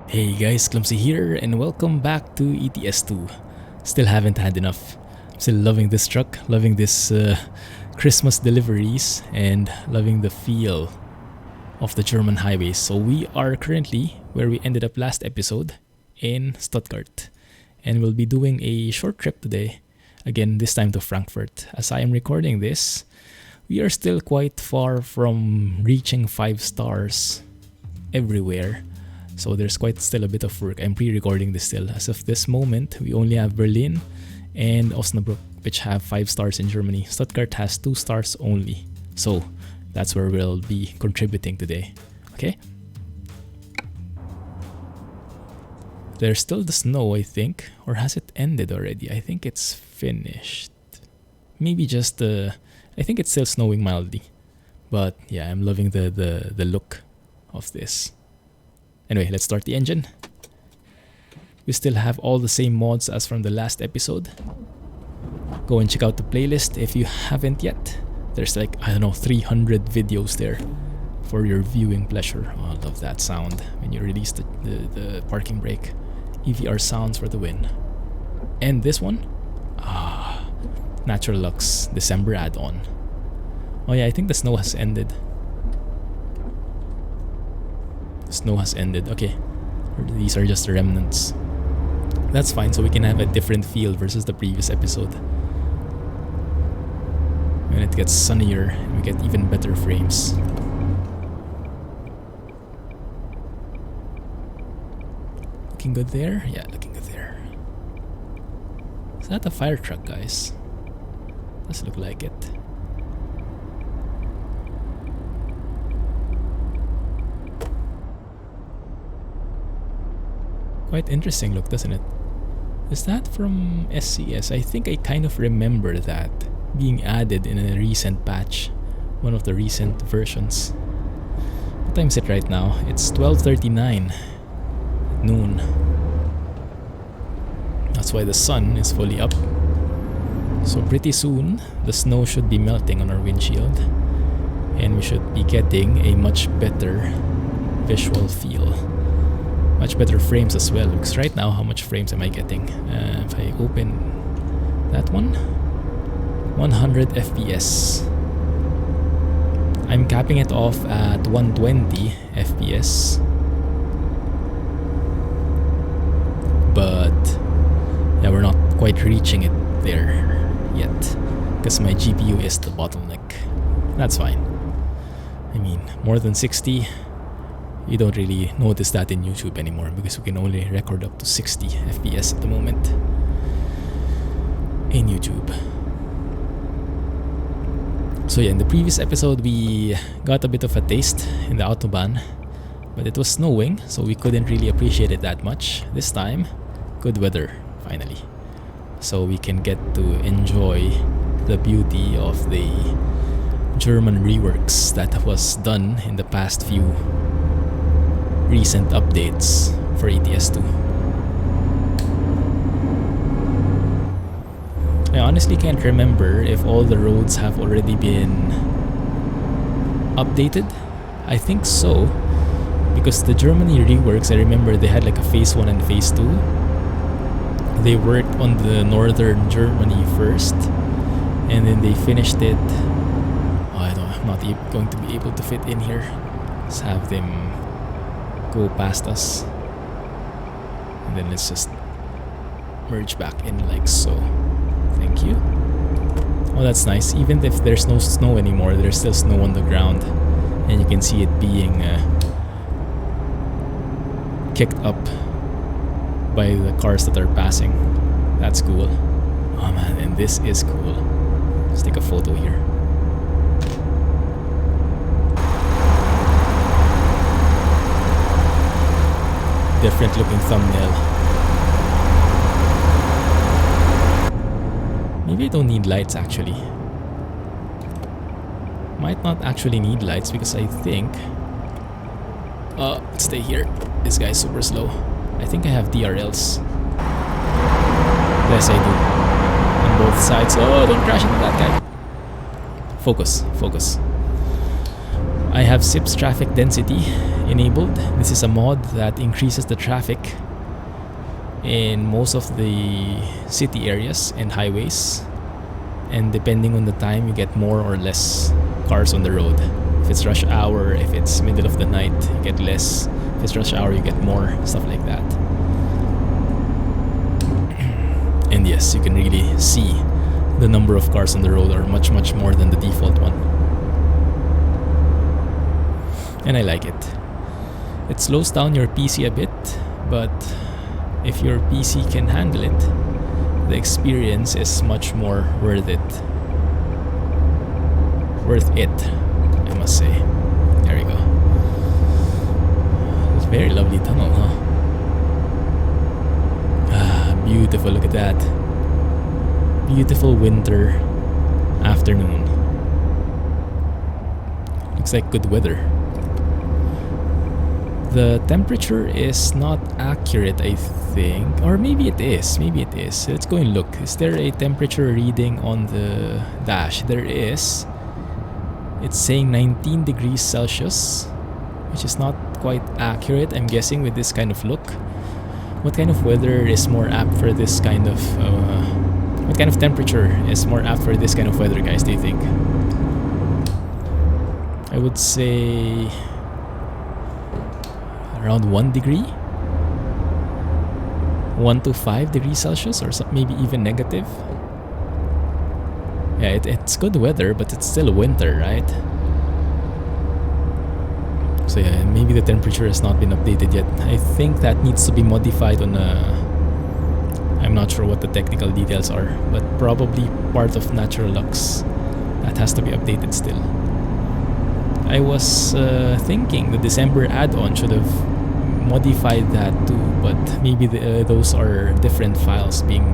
Hey guys, Clumsy here, and welcome back to ETS2. Still haven't had enough. Still loving this truck, loving this Christmas deliveries, and loving the feel of the German highways. So we are currently where we ended up last episode, in Stuttgart. And we'll be doing a short trip today, again this time to Frankfurt. As I am recording this, we are still quite far from reaching 5 stars everywhere. So there's quite still a bit of work. I'm pre-recording this still. As of this moment, we only have Berlin and Osnabrück, which have 5 stars in Germany. Stuttgart has 2 stars only. So that's where we'll be contributing today. Okay? There's still the snow, I think. Or has it ended already? I think it's finished. Maybe just I think it's still snowing mildly. But yeah, I'm loving the look of this. Anyway, let's start the engine. We still have all the same mods as from the last episode. Go and check out the playlist if you haven't yet. There's like, 300 videos there for your viewing pleasure. Oh, I love that sound when you release the parking brake. EVR sounds for the win. And this one? Natural Lux December add-on. Oh yeah, I think the snow has ended. Snow has ended. Okay, these are just the remnants. That's fine, so we can have a different feel versus the previous episode. When it gets sunnier, we get even better frames. Looking good there? Yeah, looking good there. Is that a fire truck, guys? Does look like it. Quite interesting look, doesn't it? Is that from SCS? I think I kind of remember that being added in a recent patch. One of the recent versions. What time is it right now? It's 12:39 at noon. That's why the sun is fully up. So pretty soon, the snow should be melting on our windshield. And we should be getting a much better visual feel. Much better frames as well, because right now, how much frames am I getting? If I open that one, 100 FPS. I'm capping it off at 120 FPS. But yeah, we're not quite reaching it there yet, because my GPU is the bottleneck. That's fine. I mean, more than 60. You don't really notice that in YouTube anymore because we can only record up to 60 FPS at the moment in YouTube. So yeah, in the previous episode we got a bit of a taste in the Autobahn, but it was snowing, so we couldn't really appreciate it that much. This time, good weather finally, so we can get to enjoy the beauty of the German reworks that was done in the past few recent updates for ETS2. I honestly can't remember if all the roads have already been updated. I think so, because the Germany reworks, I remember they had like a phase 1 and phase 2. They worked on the northern Germany first, and then they finished it. I'm not going to be able to fit in here. Let's have them go past us, and then let's just merge back in like so. Thank you. Oh, that's nice. Even if there's no snow anymore, there's still snow on the ground, and you can see it being kicked up by the cars that are passing. That's cool. Oh man, and this is cool. Let's take a photo here. Different looking thumbnail. Maybe I don't need lights actually. Might not actually need lights because I think... let's stay here. This guy's super slow. I think I have DRLs. Yes, I do. On both sides. Oh, don't crash into that guy. Focus, focus. I have SIP's traffic density enabled. This is a mod that increases the traffic in most of the city areas and highways, and depending on the time you get more or less cars on the road. If it's rush hour, if it's middle of the night, you get less. If it's rush hour, you get more, stuff like that. And yes, you can really see the number of cars on the road are much more than the default one. And I like it. It slows down your PC a bit, but if your PC can handle it, the experience is much more worth it. Worth it, I must say. There we go. It's a very lovely tunnel, huh? Ah, beautiful, look at that. Beautiful winter afternoon. Looks like good weather. The temperature is not accurate, I think. Or maybe it is. Maybe it is. Let's go and look. Is there a temperature reading on the dash? There is. It's saying 19 degrees Celsius, which is not quite accurate, I'm guessing, with this kind of look. What kind of weather is more apt for this kind of... what kind of temperature is more apt for this kind of weather, guys, do you think? I would say... around 1 degree? 1 to 5 degrees Celsius, or maybe even negative. Yeah, it's good weather, but it's still winter, right? So yeah, maybe the temperature has not been updated yet. I think that needs to be modified on a... I'm not sure what the technical details are, but probably part of Natural Lux. That has to be updated still. I was thinking the December add-on should have modified that too, but maybe those are different files being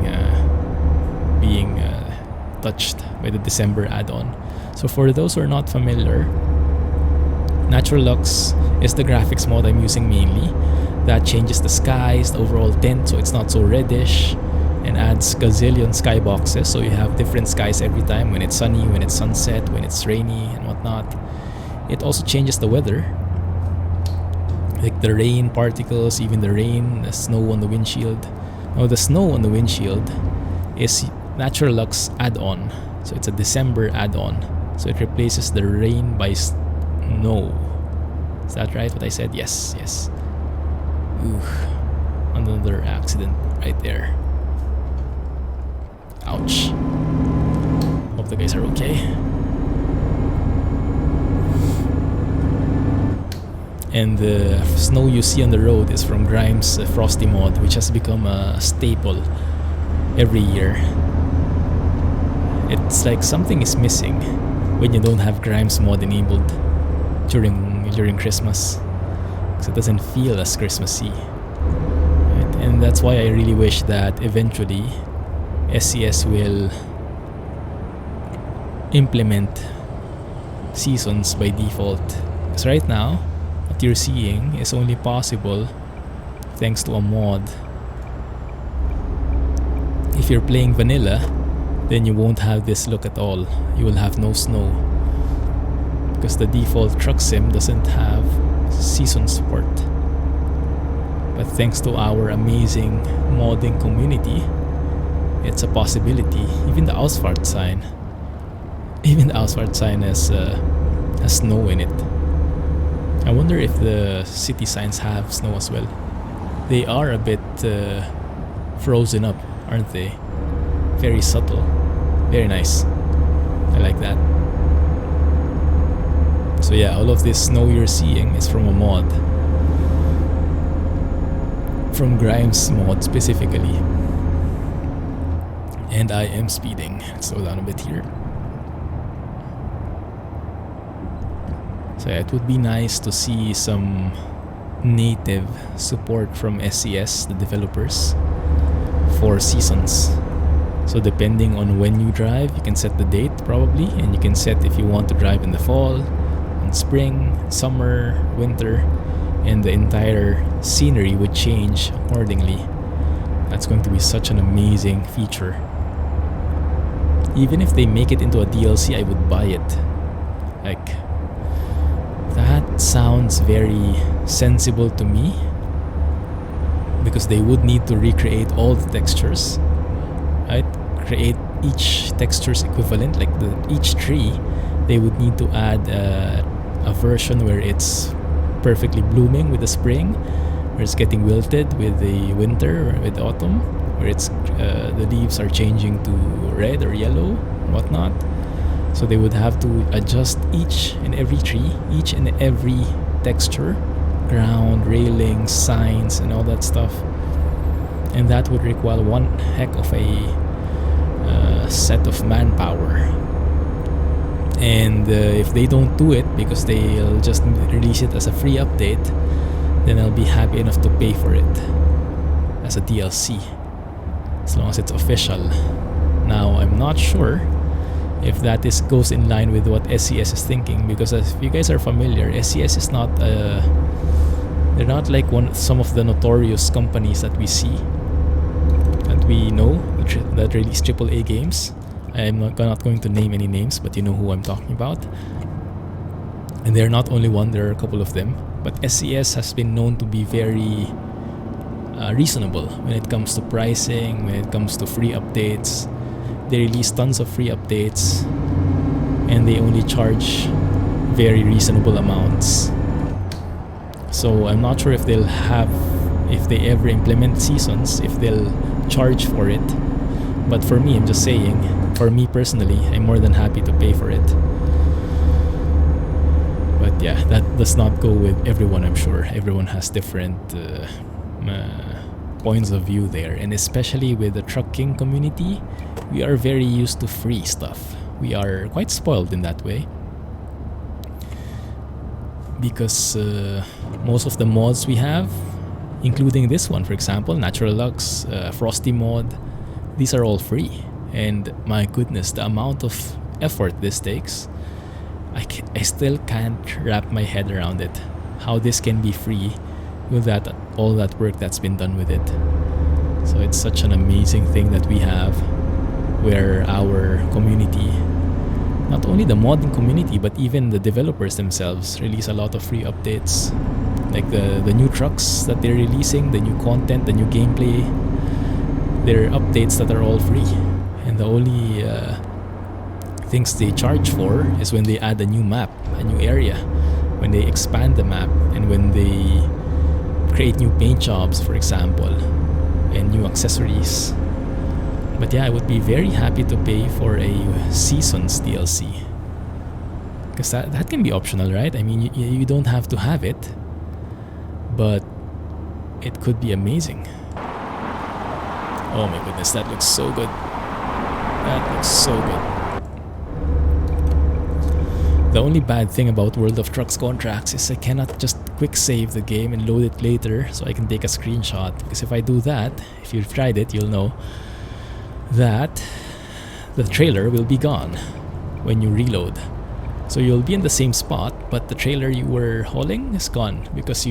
touched by the December add-on. So for those who are not familiar, Natural Lux is the graphics mod I'm using mainly. That changes the skies, the overall tint, so it's not so reddish, and adds gazillion skyboxes, so you have different skies every time, when it's sunny, when it's sunset, when it's rainy, and whatnot. It also changes the weather, like the rain particles, even the rain, the snow on the windshield. Now the snow on the windshield is Natural Lux add-on, so it's a December add-on, so it replaces the rain by snow. Is that right, what I said? Yes. Ooh, another accident right there. Ouch. Hope the guys are okay. And the snow you see on the road is from Grimes' Frosty mod, which has become a staple every year. It's like something is missing when you don't have Grimes mod enabled during Christmas, because it doesn't feel as Christmassy. Right? And that's why I really wish that eventually SCS will implement seasons by default. Because right now, what you're seeing is only possible thanks to a mod. If you're playing vanilla, then you won't have this look at all. You will have no snow, because the default truck sim doesn't have season support. But thanks to our amazing modding community, it's a possibility. Even the Ausfahrt sign has snow in it. I wonder if the city signs have snow as well. They are a bit frozen up, aren't they? Very subtle. Very nice. I like that. So yeah, all of this snow you're seeing is from a mod. From Grimes mod specifically. And I am speeding. Let's slow down a bit here. So yeah, it would be nice to see some native support from SCS, the developers, for seasons. So depending on when you drive, you can set the date probably, and you can set if you want to drive in the fall, in spring, summer, winter, and the entire scenery would change accordingly. That's going to be such an amazing feature. Even if they make it into a DLC, I would buy it. Like, sounds very sensible to me, because they would need to recreate all the textures, right? Create each texture's equivalent, like each tree. They would need to add a version where it's perfectly blooming with the spring, where it's getting wilted with the winter or with autumn, where it's the leaves are changing to red or yellow and whatnot. So they would have to adjust each and every tree, each and every texture, ground, railings, signs, and all that stuff. And that would require one heck of a set of manpower. And if they don't do it because they'll just release it as a free update, then I'll be happy enough to pay for it as a DLC, as long as it's official. Now, I'm not sure if that goes in line with what SKRS is thinking, because if you guys are familiar, SKRS is not they're not like some of the notorious companies that we see, that we know, that release AAA games. I'm not going to name any names, but you know who I'm talking about. And they're not only one, there are a couple of them. But SKRS has been known to be very reasonable when it comes to pricing, when it comes to free updates. They release tons of free updates, and they only charge very reasonable amounts. So I'm not sure if they ever implement seasons, if they'll charge for it. But for me, I'm just saying, for me personally, I'm more than happy to pay for it. But yeah, that does not go with everyone, I'm sure. Everyone has different points of view there. And especially with the trucking community, we are very used to free stuff. We are quite spoiled in that way, because most of the mods we have, including this one, for example, Natural Lux, Frosty mod, these are all free. And my goodness, the amount of effort this takes, I still can't wrap my head around it. How this can be free with all that work that's been done with it. So it's such an amazing thing that we have, where our community, not only the modding community, but even the developers themselves, release a lot of free updates. Like the new trucks that they're releasing, the new content, the new gameplay, they're updates that are all free. And the only things they charge for is when they add a new map, a new area, when they expand the map, and when they create new paint jobs, for example, and new accessories. But yeah, I would be very happy to pay for a Seasons DLC, because that can be optional, right? I mean, you don't have to have it, but it could be amazing. Oh my goodness, that looks so good. That looks so good. The only bad thing about World of Trucks contracts is I cannot just quick save the game and load it later so I can take a screenshot. Because if I do that, if you've tried it, you'll know that the trailer will be gone when you reload. So you'll be in the same spot, but the trailer you were hauling is gone, because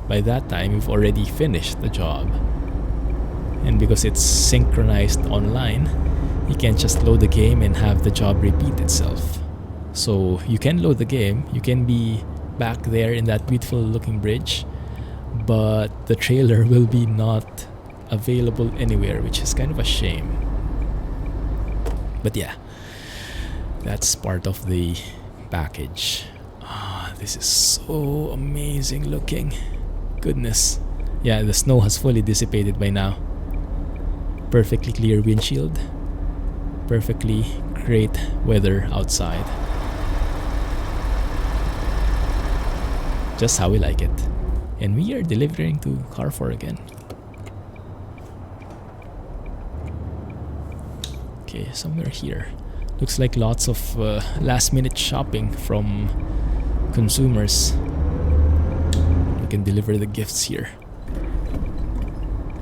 by that time you've already finished the job. And because it's synchronized online, you can't just load the game and have the job repeat itself. So you can load the game, you can be back there in that beautiful looking bridge, but the trailer will be not available anywhere, which is kind of a shame. But yeah, that's part of the package. This is so amazing looking. Goodness. Yeah, the snow has fully dissipated by now. Perfectly clear windshield. Perfectly great weather outside. Just how we like it. And we are delivering to Carrefour again. Okay, somewhere here. Looks like lots of last minute shopping from consumers. We can deliver the gifts here,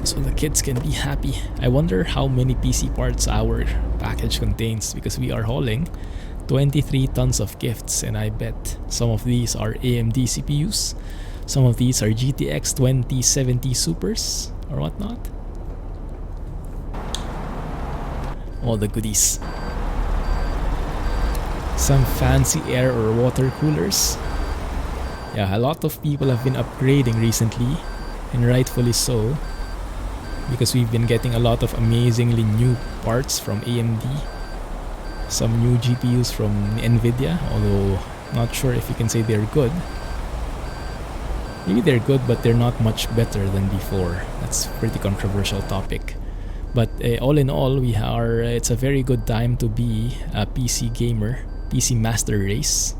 so the kids can be happy. I wonder how many PC parts our package contains, because we are hauling 23 tons of gifts, and I bet some of these are AMD CPUs, some of these are GTX 2070 Supers or whatnot. All the goodies. Some fancy air or water coolers. Yeah, a lot of people have been upgrading recently, and rightfully so, because we've been getting a lot of amazingly new parts from AMD, some new GPUs from Nvidia, although not sure if you can say they're good. Maybe they're good, but they're not much better than before. That's a pretty controversial topic. But all in all, it's a very good time to be a PC gamer, PC master race,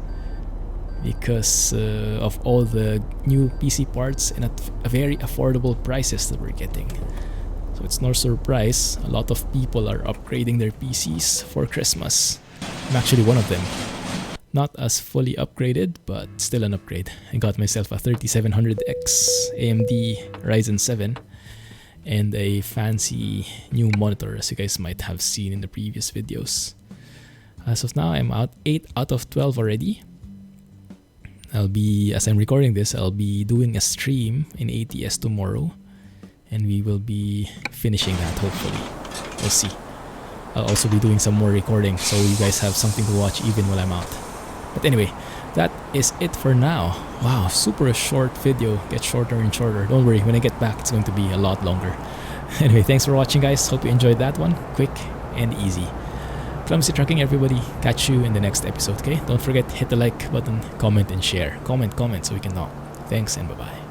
because of all the new PC parts and at a very affordable prices that we're getting. So it's no surprise a lot of people are upgrading their PCs for Christmas. I'm actually one of them. Not as fully upgraded, but still an upgrade. I got myself a 3700X AMD Ryzen 7 and a fancy new monitor, as you guys might have seen in the previous videos. As of now, I'm 8 out of 12 already. As I'm recording this, I'll be doing a stream in ATS tomorrow, and we will be finishing that hopefully. We'll see. I'll also be doing some more recording, so you guys have something to watch even while I'm out. But anyway, that is it for now. Wow, super short video, gets shorter and shorter. Don't worry, when I get back it's going to be a lot longer. Anyway, thanks for watching guys, hope you enjoyed that one. Quick and easy. Clumsy trucking everybody, catch you in the next episode, okay? Don't forget, hit the like button, comment and share. Comment so we can talk. Thanks and bye-bye.